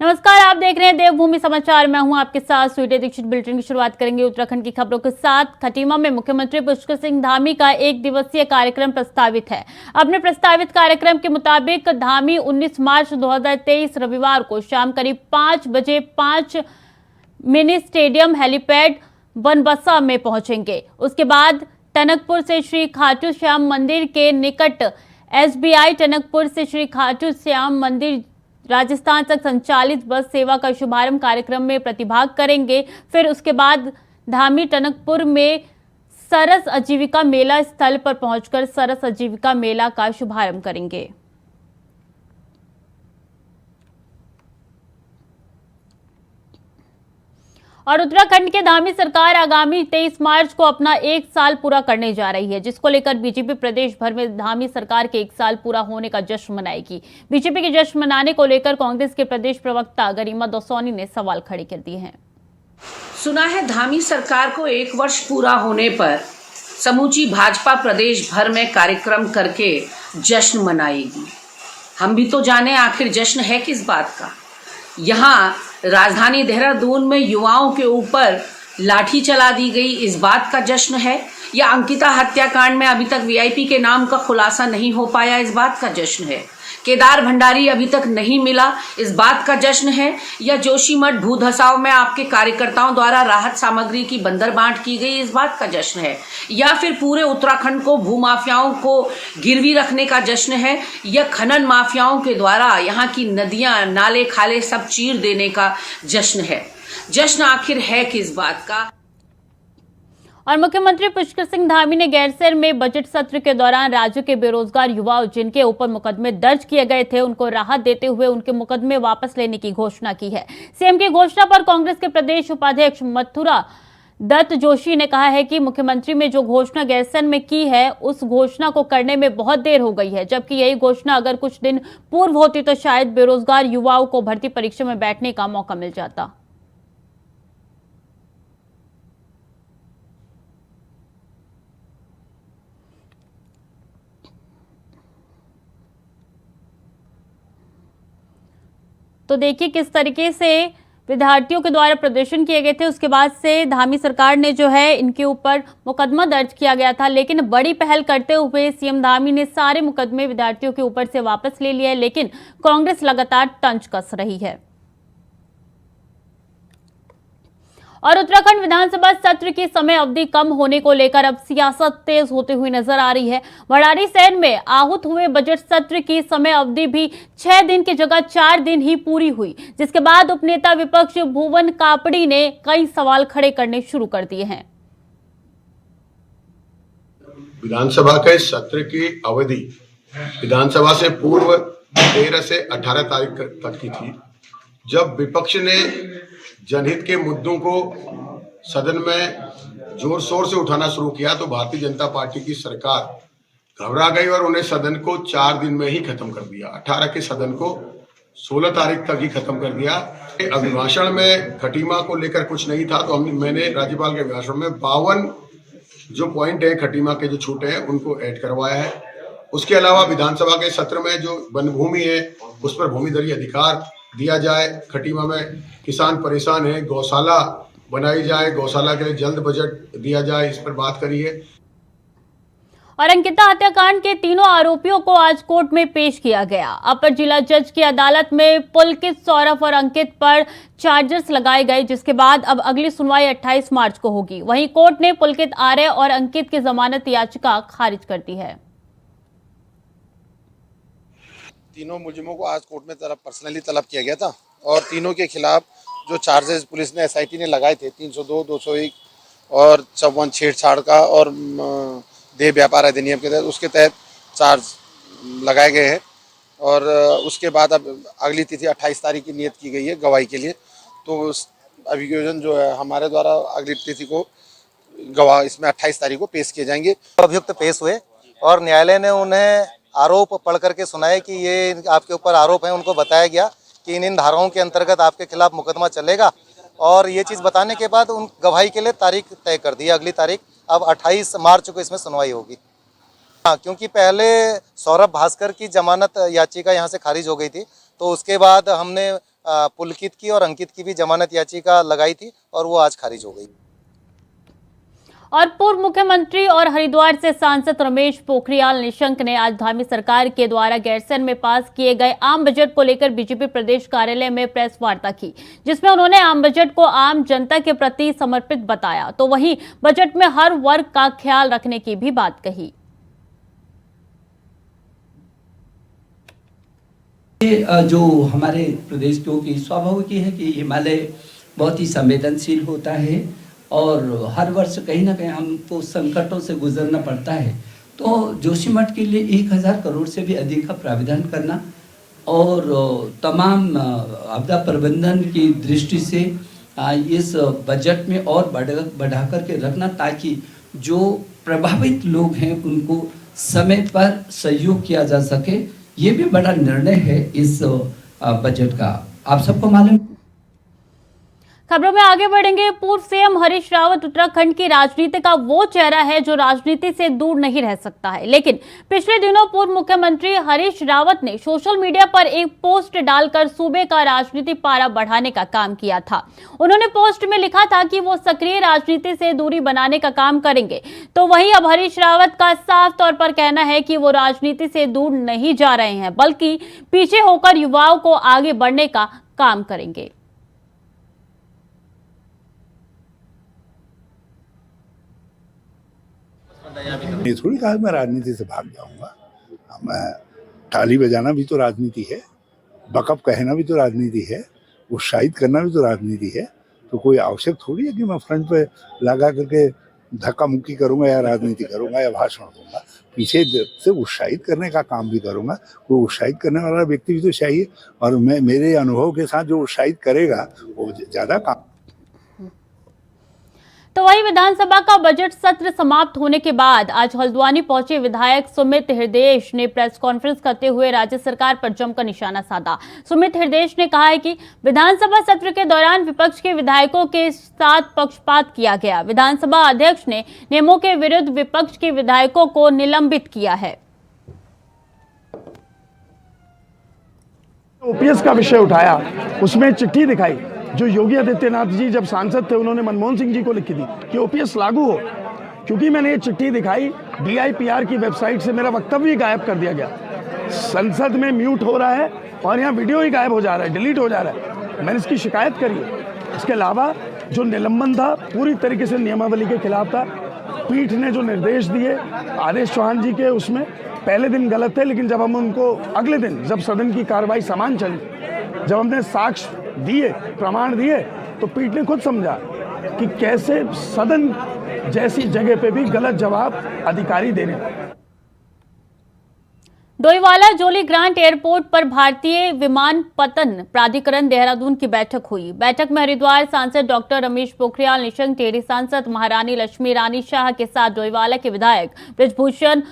नमस्कार, आप देख रहे हैं देवभूमि समाचार। मैं हूं आपके साथ स्वीटी दीक्षित। बुलेटिन की शुरुआत करेंगे उत्तराखंड की खबरों के साथ। खटीमा में मुख्यमंत्री पुष्कर सिंह धामी का 1 दिवसीय कार्यक्रम प्रस्तावित है। अपने प्रस्तावित कार्यक्रम के मुताबिक धामी 19 मार्च 2023 रविवार को शाम करीब 5 बजे 5 मिनी स्टेडियम हेलीपैड बनबसा में पहुंचेंगे। उसके बाद टनकपुर से श्री खाटू श्याम मंदिर के निकट SBI टनकपुर से श्री खाटू श्याम मंदिर राजस्थान तक संचालित बस सेवा का शुभारंभ कार्यक्रम में प्रतिभाग करेंगे। फिर उसके बाद धामी टनकपुर में सरस आजीविका मेला स्थल पर पहुंचकर सरस आजीविका मेला का शुभारंभ करेंगे। और उत्तराखंड के धामी सरकार आगामी 23 मार्च को अपना 1 साल पूरा करने जा रही है, जिसको लेकर बीजेपी प्रदेश भर में धामी सरकार के 1 साल पूरा होने का जश्न मनाएगी। बीजेपी के जश्न मनाने को लेकर कांग्रेस के प्रदेश प्रवक्ता गरिमा दौसानी ने सवाल खड़े कर दिए हैं। सुना है धामी सरकार को 1 वर्ष पूरा होने पर समूची भाजपा प्रदेश भर में कार्यक्रम करके जश्न मनाएगी। हम भी तो जाने आखिर जश्न है किस बात का। यहाँ राजधानी देहरादून में युवाओं के ऊपर लाठी चला दी गई, इस बात का जश्न है, या अंकिता हत्याकांड में अभी तक VIP के नाम का खुलासा नहीं हो पाया, इस बात का जश्न है, केदार भंडारी अभी तक नहीं मिला, इस बात का जश्न है, या जोशीमठ भू धसाव में आपके कार्यकर्ताओं द्वारा राहत सामग्री की बंदरबांट की गई, इस बात का जश्न है, या फिर पूरे उत्तराखंड को भूमाफियाओं को गिरवी रखने का जश्न है, या खनन माफियाओं के द्वारा यहाँ की नदियां नाले खाले सब चीर देने का जश्न है। जश्न आखिर है किस बात का। और मुख्यमंत्री पुष्कर सिंह धामी ने गैरसैंण में बजट सत्र के दौरान राज्य के बेरोजगार युवाओं जिनके ऊपर मुकदमे दर्ज किए गए थे उनको राहत देते हुए उनके मुकदमे वापस लेने की घोषणा की है। सीएम की घोषणा पर कांग्रेस के प्रदेश उपाध्यक्ष मथुरा दत्त जोशी ने कहा है कि मुख्यमंत्री ने जो घोषणा गैरसैंण में की है उस घोषणा को करने में बहुत देर हो गई है, जबकि यही घोषणा अगर कुछ दिन पूर्व होती तो शायद बेरोजगार युवाओं को भर्ती परीक्षा में बैठने का मौका मिल जाता। तो देखिए किस तरीके से विद्यार्थियों के द्वारा प्रदर्शन किए गए थे। उसके बाद से धामी सरकार ने जो है इनके ऊपर मुकदमा दर्ज किया गया था, लेकिन बड़ी पहल करते हुए सीएम धामी ने सारे मुकदमे विद्यार्थियों के ऊपर से वापस ले लिए, लेकिन कांग्रेस लगातार तंज कस रही है। और उत्तराखंड विधानसभा सत्र की समय अवधि कम होने को लेकर अब सियासत तेज होती हुई नजर आ रही है। भंडारीसैंण में आहूत हुए बजट सत्र की समय अवधि भी 6 दिन की जगह 4 दिन ही पूरी हुई, जिसके बाद उपनेता विपक्ष भुवन कापड़ी ने कई सवाल खड़े करने शुरू कर दिए हैं। विधानसभा के सत्र की अवधि विधानसभा से पूर्व 13 से 18 तारीख तक की थी, जब विपक्ष ने जनहित के मुद्दों को सदन में जोर शोर से उठाना शुरू किया तो भारतीय जनता पार्टी की सरकार घबरा गई और उन्हें सदन को 4 दिन में ही खत्म कर दिया। 18 के सदन को 16 तारीख तक ही खत्म कर दिया। अभिभाषण में खटीमा को लेकर कुछ नहीं था, तो मैंने राज्यपाल के अभिभाषण में 52 जो पॉइंट है खटीमा के जो छूटे हैं उनको ऐड करवाया है। उसके अलावा विधानसभा के सत्र में जो वन भूमि है उस पर भूमिधरी अधिकार दिया जाए। खटीमा में किसान परेशान है, गौशाला बनाई जाए, गौशाला के लिए जल्द बजट दिया जाए, इस पर बात करी है। और अंकिता हत्याकांड के तीनों आरोपियों को आज कोर्ट में पेश किया गया। अपर जिला जज की अदालत में पुलकित, सौरभ और अंकित पर चार्जेस लगाए गए, जिसके बाद अब अगली सुनवाई 28 मार्च को होगी। वहीं कोर्ट ने पुलकित, आर्य और अंकित की जमानत याचिका खारिज कर दी है। तीनों मुलजिमों को आज कोर्ट में पर्सनली तलब किया गया था और तीनों के खिलाफ जो चार्जेस पुलिस ने SIT ने लगाए थे 302, 201 और 54 छेड़छाड़ का और देह व्यापार अधिनियम के तहत उसके तहत चार्ज लगाए गए हैं। और उसके बाद अब अगली तिथि 28 तारीख की नियत की गई है गवाही के लिए। तो अभियोजन जो है हमारे द्वारा अगली तिथि को गवाह इसमें 28 तारीख को पेश किए जाएंगे। अभियुक्त पेश हुए और न्यायालय ने उन्हें आरोप पढ़ करके सुनाए कि ये आपके ऊपर आरोप है। उनको बताया गया कि इन धाराओं के अंतर्गत आपके खिलाफ मुकदमा चलेगा और ये चीज़ बताने के बाद उन गवाही के लिए तारीख तय कर दी। अगली तारीख अब 28 मार्च को इसमें सुनवाई होगी। हाँ, क्योंकि पहले सौरभ भास्कर की जमानत याचिका यहाँ से खारिज हो गई थी, तो उसके बाद हमने पुलकित की और अंकित की भी जमानत याचिका लगाई थी और वो आज खारिज हो गई। और पूर्व मुख्यमंत्री और हरिद्वार से सांसद रमेश पोखरियाल निशंक ने आज धामी सरकार के द्वारा गैरसैंण में पास किए गए आम बजट को लेकर बीजेपी प्रदेश कार्यालय में प्रेस वार्ता की, जिसमें उन्होंने आम बजट को आम जनता के प्रति समर्पित बताया, तो वहीं बजट में हर वर्ग का ख्याल रखने की भी बात कही। जो हमारे प्रदेश की स्वाभाविक है कि हिमालय बहुत ही संवेदनशील होता है और हर वर्ष कहीं ना कहीं हमको संकटों से गुजरना पड़ता है, तो जोशीमठ के लिए 1000 करोड़ से भी अधिक का प्रावधान करना और तमाम आपदा प्रबंधन की दृष्टि से इस बजट में और बढ़ा करके रखना, ताकि जो प्रभावित लोग हैं उनको समय पर सहयोग किया जा सके। ये भी बड़ा निर्णय है इस बजट का, आप सबको मालूम। खबरों में आगे बढ़ेंगे। पूर्व सीएम हरीश रावत उत्तराखंड की राजनीति का वो चेहरा है जो राजनीति से दूर नहीं रह सकता है, लेकिन पिछले दिनों पूर्व मुख्यमंत्री हरीश रावत ने सोशल मीडिया पर एक पोस्ट डालकर सूबे का राजनीति पारा बढ़ाने का काम किया था। उन्होंने पोस्ट में लिखा था कि वो सक्रिय राजनीति से दूरी बनाने का काम करेंगे, तो वहीं अब हरीश रावत का साफ तौर पर कहना है कि वो राजनीति से दूर नहीं जा रहे हैं, बल्कि पीछे होकर युवाओं को आगे बढ़ने का काम करेंगे। ये थोड़ी कहा मैं राजनीति से भाग जाऊंगा। मैं ताली बजाना भी तो राजनीति है, बकअप कहना भी तो राजनीति है, उत्साहित करना भी तो राजनीति है। तो कोई आवश्यक थोड़ी है कि मैं फ्रंट पे लगा करके धक्का मुक्की करूंगा या राजनीति करूंगा या भाषण दूंगा। पीछे से उत्साहित करने का काम भी करूंगा। कोई उत्साहित करने वाला व्यक्ति भी तो चाहिए, और मैं मेरे अनुभव के साथ जो उत्साहित करेगा वो ज्यादा काम। तो वही विधानसभा का बजट सत्र समाप्त होने के बाद आज हल्द्वानी पहुंचे विधायक सुमित हृदयेश ने प्रेस कॉन्फ्रेंस करते हुए राज्य सरकार पर जमकर निशाना साधा। सुमित हृदयेश ने कहा है कि विधानसभा सत्र के दौरान विपक्ष के विधायकों के साथ पक्षपात किया गया। विधानसभा अध्यक्ष ने नियमों के विरुद्ध विपक्ष के विधायकों को निलंबित किया है। ओपीएस का विषय उठाया, उसमें चिट्ठी दिखाई जो योगी आदित्यनाथ जी जब सांसद थे उन्होंने मनमोहन सिंह जी को लिखी थी कि ओपीएस लागू हो। क्योंकि मैंने ये चिट्ठी दिखाई, डीआईपीआर की वेबसाइट से मेरा वक्तव्य ही गायब कर दिया गया। संसद में म्यूट हो रहा है और यहाँ वीडियो ही गायब हो जा रहा है, डिलीट हो जा रहा है। मैंने इसकी शिकायत करी है। इसके अलावा जो निलंबन था पूरी तरीके से नियमावली के खिलाफ था। पीठ ने जो निर्देश दिए आदेश चौहान जी के, उसमें पहले दिन गलत थे, लेकिन जब हम उनको अगले दिन जब सदन की कार्रवाई समान चली, जब हमने साक्ष्य दिए, प्रमाण दिए, तो पीठ ने खुद समझा कि कैसे सदन जैसी जगह पे भी गलत जवाब अधिकारी देने। डोईवाला जोली ग्रांट एयरपोर्ट पर भारतीय विमानपत्तन प्राधिकरण देहरादून की बैठक हुई। बैठक में हरिद्वार सांसद डॉक्टर रमेश पोखरियाल निशंक, टेहरी सांसद महारानी लक्ष्मी रानी शाह के साथ डोईवाला के विधायक बृजभूषण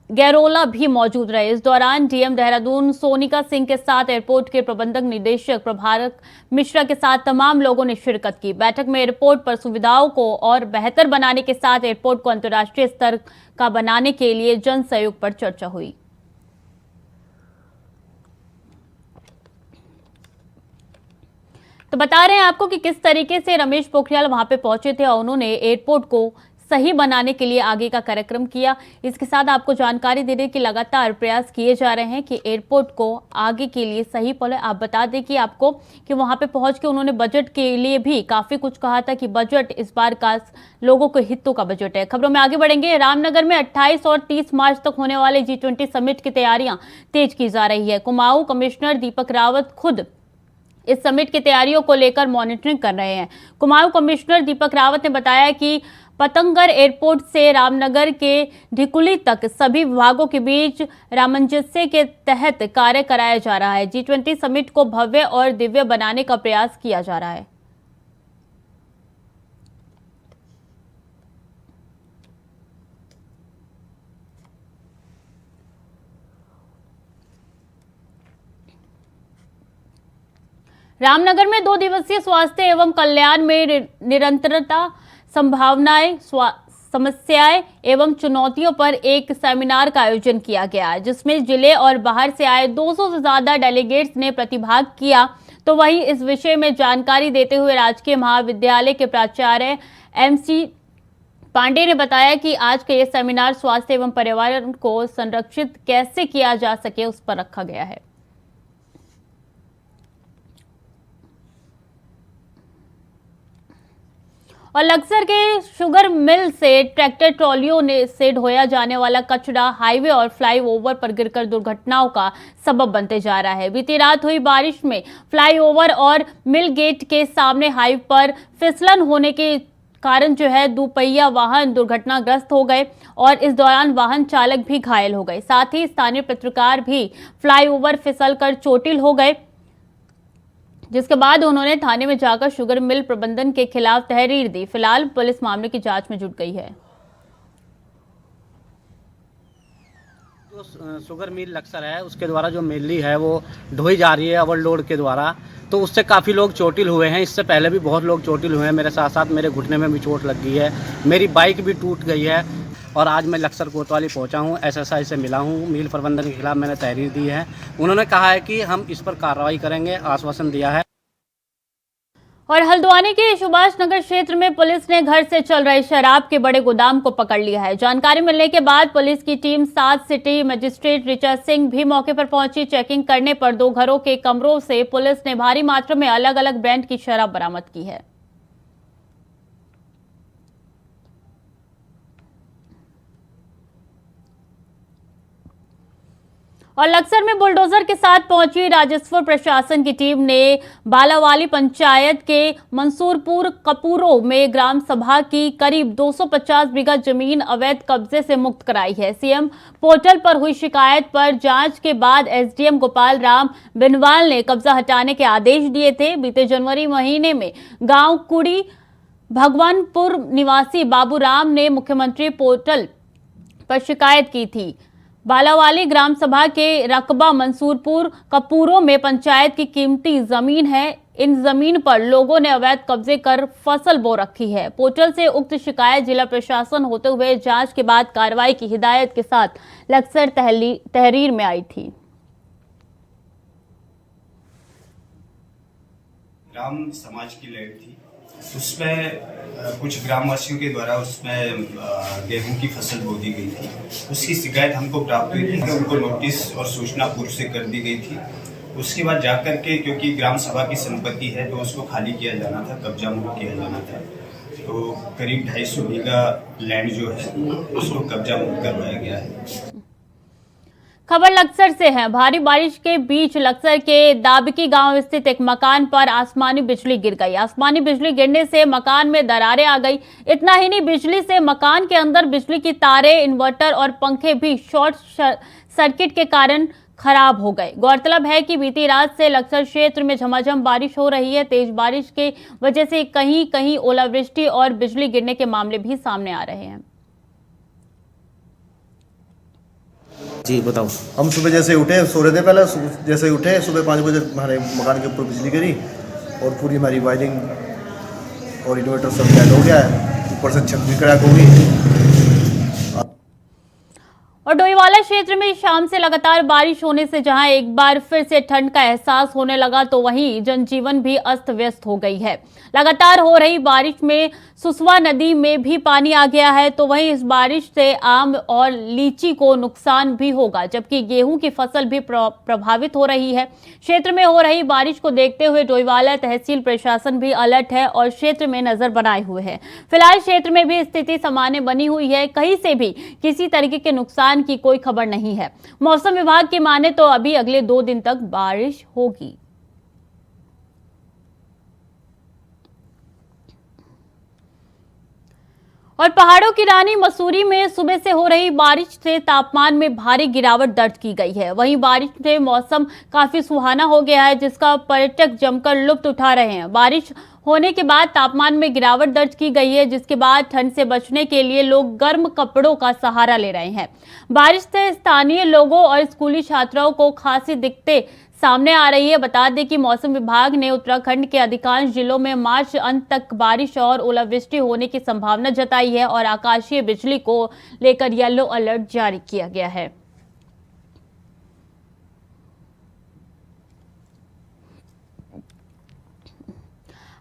गैरोला भी मौजूद रहे। इस दौरान डीएम देहरादून सोनिका सिंह के साथ एयरपोर्ट के प्रबंधक निदेशक प्रभारक मिश्रा के साथ तमाम लोगों ने शिरकत की। बैठक में एयरपोर्ट पर सुविधाओं को और बेहतर बनाने के साथ एयरपोर्ट को अंतर्राष्ट्रीय स्तर का बनाने के लिए जन सहयोग पर चर्चा हुई। तो बता रहे हैं आपको कि किस तरीके से रमेश पोखरियाल वहां पे पहुंचे थे और उन्होंने एयरपोर्ट को सही बनाने के लिए आगे का कार्यक्रम किया। इसके साथ आपको जानकारी दे दें कि लगातार प्रयास किए जा रहे हैं कि एयरपोर्ट को आगे के लिए सही पले। आप बता दें कि आपको कि वहां पे पहुंच के उन्होंने बजट के लिए भी काफी कुछ कहा था कि बजट इस बार का लोगों के हितों का बजट है। खबरों में आगे बढ़ेंगे। रामनगर में 28 और 30 मार्च तक होने वाले G20 समिट की तैयारियां तेज की जा रही है। कुमाऊं कमिश्नर दीपक रावत खुद इस समिट की तैयारियों को लेकर मॉनिटरिंग कर रहे हैं। कुमाऊं कमिश्नर दीपक रावत ने बताया कि पतंगर एयरपोर्ट से रामनगर के ढिकुली तक सभी विभागों के बीच सामंजस्य के तहत कार्य कराया जा रहा है। G20 समिट को भव्य और दिव्य बनाने का प्रयास किया जा रहा है। रामनगर में 2 दिवसीय स्वास्थ्य एवं कल्याण में निरंतरता, संभावनाएं, समस्याएं एवं चुनौतियों पर एक सेमिनार का आयोजन किया गया, जिसमें जिले और बाहर से आए 200 से ज्यादा डेलीगेट्स ने प्रतिभाग किया। तो वहीं इस विषय में जानकारी देते हुए राजकीय महाविद्यालय के प्राचार्य MC पांडे ने बताया कि आज का ये सेमिनार स्वास्थ्य एवं पर्यावरण को संरक्षित कैसे किया जा सके उस पर रखा गया है। और लक्सर के शुगर मिल से ट्रैक्टर ट्रॉलियों से ढोया जाने वाला कचरा हाईवे और फ्लाईओवर पर गिरकर दुर्घटनाओं का सबब बनते जा रहा है। बीती रात हुई बारिश में फ्लाईओवर और मिल गेट के सामने हाईवे पर फिसलन होने के कारण दुपहिया वाहन दुर्घटनाग्रस्त हो गए और इस दौरान वाहन चालक भी घायल हो गए। साथ ही स्थानीय पत्रकार भी फ्लाईओवर फिसलकर चोटिल हो गए, जिसके बाद उन्होंने थाने में जाकर शुगर मिल प्रबंधन के खिलाफ तहरीर दी। फिलहाल पुलिस मामले की जांच में जुट गई है। जो शुगर मिल लक्सर है उसके द्वारा जो मिल्ली है वो ढोई जा रही है ओवरलोड के द्वारा, तो उससे काफ़ी लोग चोटिल हुए हैं। इससे पहले भी बहुत लोग चोटिल हुए हैं। मेरे साथ साथ मेरे घुटने में भी चोट लग गई है, मेरी बाइक भी टूट गई है। और आज मैं लक्सर कोतवाली पहुंचा हूं, SSI से मिला हूं। मिल प्रबंधन के खिलाफ मैंने तहरीर दी है। उन्होंने कहा है कि हम इस पर कार्रवाई करेंगे, आश्वासन दिया है। और हल्द्वानी के सुभाष नगर क्षेत्र में पुलिस ने घर से चल रहे शराब के बड़े गोदाम को पकड़ लिया है। जानकारी मिलने के बाद पुलिस की team 7 city magistrate Richa Singh भी मौके पर पहुंची। चेकिंग करने पर 2 घरों के कमरों से पुलिस ने भारी मात्रा में अलग अलग ब्रांड की शराब बरामद की है। और लक्सर में बुलडोजर के साथ पहुंची राजस्व प्रशासन की टीम ने बालावाली पंचायत के मंसूरपुर कपूरो में ग्राम सभा की करीब 250 बीघा जमीन अवैध कब्जे से मुक्त कराई है। सीएम पोर्टल पर हुई शिकायत पर जांच के बाद SDM गोपाल राम बिनवाल ने कब्जा हटाने के आदेश दिए थे। बीते जनवरी महीने में गांव कुड़ी भगवानपुर निवासी बाबूराम ने मुख्यमंत्री पोर्टल पर शिकायत की थी। बालावाली ग्राम सभा के रकबा मंसूरपुर कपूरों में पंचायत की कीमती जमीन है। इन जमीन पर लोगों ने अवैध कब्जे कर फसल बो रखी है। पोर्टल से उक्त शिकायत जिला प्रशासन होते हुए जांच के बाद कार्रवाई की हिदायत के साथ लक्सर तहरीर में आई थी। ग्राम समाज की लैंड थी, उसमें कुछ ग्रामवासियों के द्वारा उसमें गेहूं की फसल बो दी गई थी। उसकी शिकायत हमको प्राप्त हुई थी, उनको नोटिस और सूचना पूर्व से कर दी गई थी। उसके बाद जाकर के, क्योंकि ग्राम सभा की संपत्ति है तो उसको खाली किया जाना था, कब्जा मुक्त किया जाना था, तो करीब 250 बीघा लैंड जो है उसको कब्जा मुक्त करवाया गया है। खबर लक्सर से है। भारी बारिश के बीच लक्सर के दाबकी गांव स्थित एक मकान पर आसमानी बिजली गिर गई। आसमानी बिजली गिरने से मकान में दरारें आ गई। इतना ही नहीं, बिजली से मकान के अंदर बिजली की तारें, इन्वर्टर और पंखे भी शॉर्ट सर्किट के कारण खराब हो गए। गौरतलब है कि बीती रात से लक्सर क्षेत्र में झमाझम बारिश हो रही है। तेज बारिश की वजह से कहीं कहीं ओलावृष्टि और बिजली गिरने के मामले भी सामने आ रहे हैं। जी बताओ। हम सुबह जैसे उठे, सो रहे थे पहले, जैसे उठे सुबह 5 बजे हमारे मकान के ऊपर बिजली गिरी और पूरी हमारी वायरिंग और इन्वर्टर सब डेड हो गया है। ऊपर से छत भी क्रैक हो गई। और डोईवाला क्षेत्र में शाम से लगातार बारिश होने से जहां एक बार फिर से ठंड का एहसास होने लगा, तो वहीं जनजीवन भी अस्त व्यस्त हो गई है। लगातार हो रही बारिश में सुसवा नदी में भी पानी आ गया है, तो वहीं इस बारिश से आम और लीची को नुकसान भी होगा, जबकि गेहूं की फसल भी प्रभावित हो रही है। क्षेत्र में हो रही बारिश को देखते हुए डोईवाला तहसील प्रशासन भी अलर्ट है और क्षेत्र में नजर बनाए हुए है। फिलहाल क्षेत्र में भी स्थिति सामान्य बनी हुई है। कहीं से भी किसी तरीके के नुकसान की कोई खबर नहीं है। मौसम विभाग की माने तो अभी अगले 2 दिन तक बारिश होगी। और पहाड़ों की रानी मसूरी में सुबह से हो रही बारिश से तापमान में भारी गिरावट दर्ज की गई है। वहीं बारिश से मौसम काफी सुहाना हो गया है, जिसका पर्यटक जमकर लुत्फ उठा रहे हैं। बारिश होने के बाद तापमान में गिरावट दर्ज की गई है, जिसके बाद ठंड से बचने के लिए लोग गर्म कपड़ों का सहारा ले रहे हैं। बारिश से स्थानीय लोगों और स्कूली छात्राओं को खासी दिक्कतें सामने आ रही है। बता दें कि मौसम विभाग ने उत्तराखंड के अधिकांश जिलों में मार्च अंत तक बारिश और ओलावृष्टि होने की संभावना जताई है और आकाशीय बिजली को लेकर येलो अलर्ट जारी किया गया है।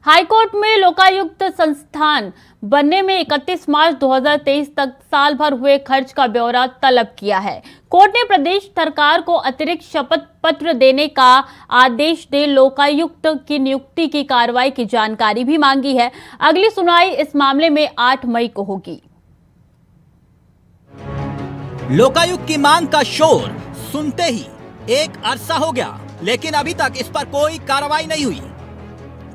हाईकोर्ट में लोकायुक्त संस्थान बनने में 31 मार्च 2023 तक साल भर हुए खर्च का ब्यौरा तलब किया है। कोर्ट ने प्रदेश सरकार को अतिरिक्त शपथ पत्र देने का आदेश दे लोकायुक्त की नियुक्ति की कार्रवाई की जानकारी भी मांगी है। अगली सुनवाई इस मामले में 8 मई को होगी। लोकायुक्त की मांग का शोर सुनते ही एक अरसा हो गया, लेकिन अभी तक इस पर कोई कार्रवाई नहीं हुई।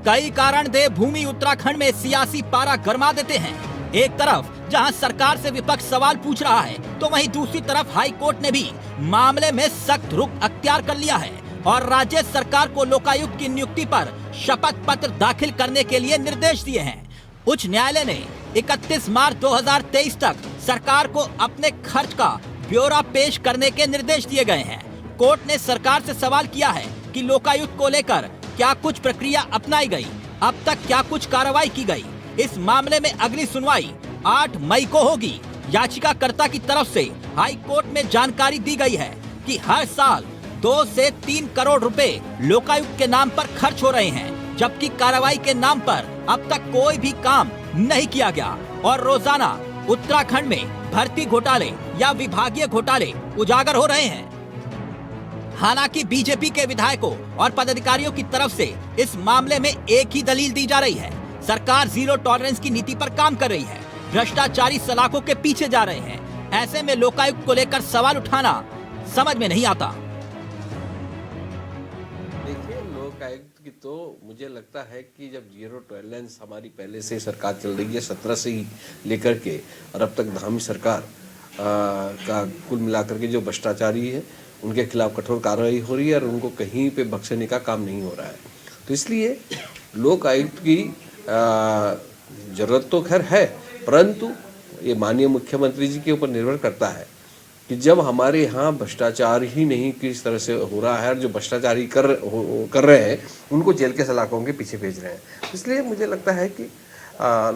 कई कारण देवभूमि उत्तराखंड में सियासी पारा गरमा देते हैं। एक तरफ जहां सरकार से विपक्ष सवाल पूछ रहा है, तो वहीं दूसरी तरफ हाई कोर्ट ने भी मामले में सख्त रुख अख्तियार कर लिया है और राज्य सरकार को लोकायुक्त की नियुक्ति पर शपथ पत्र दाखिल करने के लिए निर्देश दिए हैं। उच्च न्यायालय ने 31 मार्च 2023 तक सरकार को अपने खर्च का ब्यौरा पेश करने के निर्देश दिए गए हैं। कोर्ट ने सरकार से सवाल किया है कि लोकायुक्त को लेकर क्या कुछ प्रक्रिया अपनाई गई, अब तक क्या कुछ कार्रवाई की गई। इस मामले में अगली सुनवाई 8 मई को होगी। याचिकाकर्ता की तरफ से हाई कोर्ट में जानकारी दी गई है कि हर साल 2 से 3 करोड़ रुपए लोकायुक्त के नाम पर खर्च हो रहे हैं, जबकि कार्रवाई के नाम पर अब तक कोई भी काम नहीं किया गया और रोजाना उत्तराखंड में भर्ती घोटाले या विभागीय घोटाले उजागर हो रहे हैं। हालांकि बीजेपी के विधायकों और पदाधिकारियों की तरफ से इस मामले में एक ही दलील दी जा रही है। सरकार जीरो टॉलरेंस की नीति पर काम कर रही है, भ्रष्टाचारी सलाखों के पीछे जा रहे हैं। ऐसे में लोकायुक्त को लेकर सवाल उठाना समझ में नहीं आता। देखिए, लोकायुक्त की तो मुझे लगता है कि जब जीरो टॉलरेंस हमारी पहले से सरकार चल रही है 17 से ही लेकर के, और अब तक धामी सरकार का कुल मिलाकर के जो भ्रष्टाचारी है उनके खिलाफ कठोर कार्रवाई हो रही है और उनको कहीं पे बख्शने का काम नहीं हो रहा है। तो इसलिए लोक आयुक्त की ज़रूरत तो खैर है, परंतु ये माननीय मुख्यमंत्री जी के ऊपर निर्भर करता है कि जब हमारे यहाँ भ्रष्टाचार ही नहीं किस तरह से हो रहा है और जो भ्रष्टाचारी कर रहे हैं उनको जेल के सलाखों के पीछे भेज रहे हैं। इसलिए मुझे लगता है कि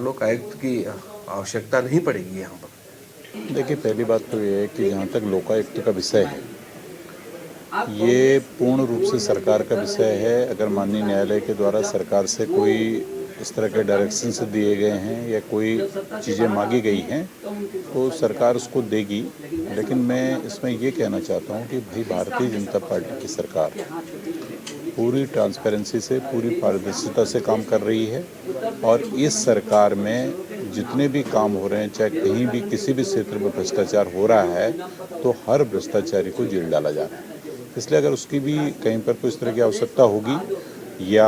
लोक आयुक्त की आवश्यकता नहीं पड़ेगी यहाँ पर। देखिए, पहली बात तो ये है कि जहाँ तक लोकायुक्त का विषय है, ये पूर्ण रूप से सरकार का विषय है। अगर माननीय न्यायालय के द्वारा सरकार से कोई इस तरह के डायरेक्शंस दिए गए हैं या कोई चीज़ें मांगी गई हैं तो सरकार उसको देगी। लेकिन मैं इसमें ये कहना चाहता हूँ कि भाई, भारतीय जनता पार्टी की सरकार पूरी ट्रांसपेरेंसी से, पूरी पारदर्शिता से काम कर रही है और इस सरकार में जितने भी काम हो रहे हैं, चाहे कहीं भी किसी भी क्षेत्र में भ्रष्टाचार हो रहा है तो हर भ्रष्टाचारी को जेल डाला जा रहा है। इसलिए अगर उसकी भी कहीं पर कोई इस तरह की आवश्यकता होगी या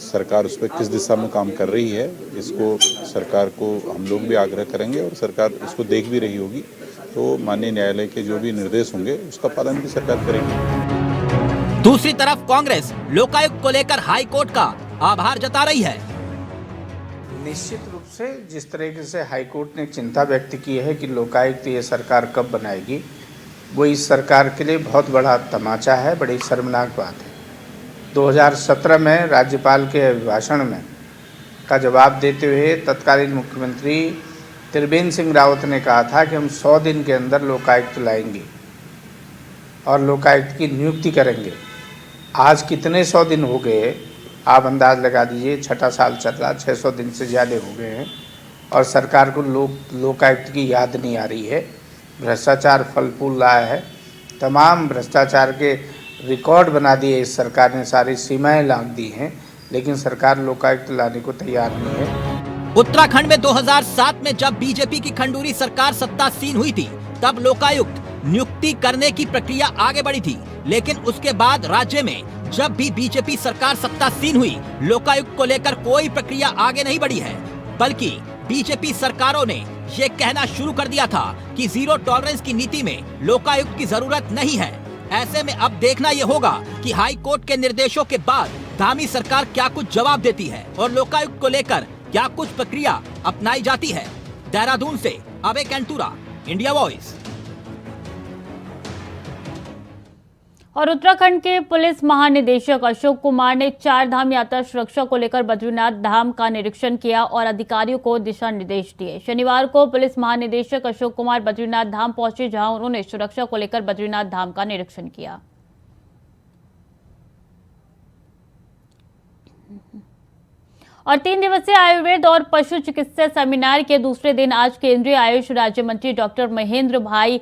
सरकार उस पर किस दिशा में काम कर रही है, इसको सरकार को हम लोग भी आग्रह करेंगे और सरकार इसको देख भी रही होगी, तो माननीय न्यायालय के जो भी निर्देश होंगे उसका पालन भी सरकार करेगी। दूसरी तरफ कांग्रेस लोकायुक्त को लेकर हाई कोर्ट का आभार जता रही है। निश्चित रूप से जिस तरीके से हाई कोर्ट ने चिंता व्यक्त की है कि लोकायुक्त ये सरकार कब बनाएगी, वो इस सरकार के लिए बहुत बड़ा तमाचा है, बड़ी शर्मनाक बात है। 2017 में राज्यपाल के अभिभाषण में का जवाब देते हुए तत्कालीन मुख्यमंत्री त्रिवेंद्र सिंह रावत ने कहा था कि हम 100 दिन के अंदर लोकायुक्त लाएंगे और लोकायुक्त की नियुक्ति करेंगे। आज कितने 100 दिन हो गए आप अंदाज लगा दीजिए। 6ठा साल चल रहा, 600 दिन से ज़्यादा हो गए हैं और सरकार को लोकायुक्त की याद नहीं आ रही है। भ्रष्टाचार फल फूल रहा है, तमाम भ्रष्टाचार के रिकॉर्ड बना दिए इस सरकार ने, सारी सीमाएं लांघ दी हैं, लेकिन सरकार लोकायुक्त लाने को तैयार नहीं है। उत्तराखंड में 2007 में जब बीजेपी की खंडूरी सरकार सत्तासीन हुई थी, तब लोकायुक्त नियुक्ति करने की प्रक्रिया आगे बढ़ी थी, लेकिन उसके बाद राज्य में जब भी बीजेपी सरकार सत्तासीन हुई, लोकायुक्त को लेकर कोई प्रक्रिया आगे नहीं बढ़ी है, बल्कि बीजेपी सरकारों ने ये कहना शुरू कर दिया था कि जीरो टॉलरेंस की नीति में लोकायुक्त की जरूरत नहीं है। ऐसे में अब देखना ये होगा कि हाई कोर्ट के निर्देशों के बाद धामी सरकार क्या कुछ जवाब देती है और लोकायुक्त को लेकर क्या कुछ प्रक्रिया अपनाई जाती है। देहरादून से अभय कैंटूरा, इंडिया वॉइस। और उत्तराखंड के पुलिस महानिदेशक अशोक कुमार ने 4 धाम यात्रा सुरक्षा को लेकर बद्रीनाथ धाम का निरीक्षण किया और अधिकारियों को दिशा निर्देश दिए। शनिवार को पुलिस महानिदेशक अशोक कुमार बद्रीनाथ धाम पहुंचे, जहां उन्होंने सुरक्षा को लेकर बद्रीनाथ धाम का निरीक्षण किया। और 3 दिवसीय आयुर्वेद और पशु चिकित्सा सेमिनार के दूसरे दिन आज केंद्रीय आयुष राज्य मंत्री डॉक्टर महेंद्र भाई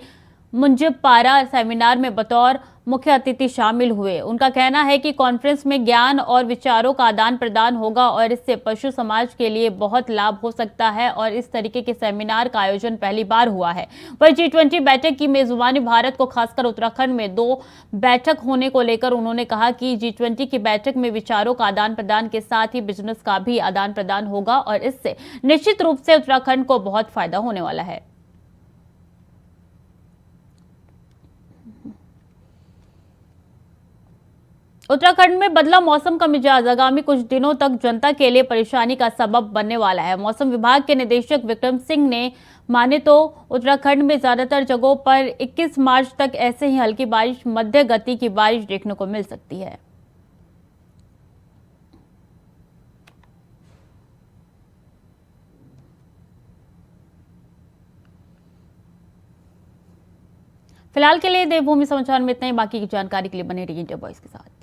मुंजपारा सेमिनार में बतौर मुख्य अतिथि शामिल हुए। उनका कहना है कि कॉन्फ्रेंस में ज्ञान और विचारों का आदान प्रदान होगा और इससे पशु समाज के लिए बहुत लाभ हो सकता है और इस तरीके के सेमिनार का आयोजन पहली बार हुआ है। वहीं G20 बैठक की मेजबानी भारत को खासकर उत्तराखंड में 2 बैठक होने को लेकर उन्होंने कहा कि G20 की बैठक में विचारों का आदान प्रदान के साथ ही बिजनेस का भी आदान प्रदान होगा और इससे निश्चित रूप से उत्तराखंड को बहुत फायदा होने वाला है। उत्तराखंड में बदला मौसम का मिजाज आगामी कुछ दिनों तक जनता के लिए परेशानी का सबब बनने वाला है। मौसम विभाग के निदेशक विक्रम सिंह ने माने तो उत्तराखंड में ज्यादातर जगहों पर 21 मार्च तक ऐसे ही हल्की बारिश, मध्य गति की बारिश देखने को मिल सकती है। फिलहाल के लिए देवभूमि समाचार में इतना ही। बाकी की जानकारी के लिए बने रहिए इंडिया वॉइस के साथ।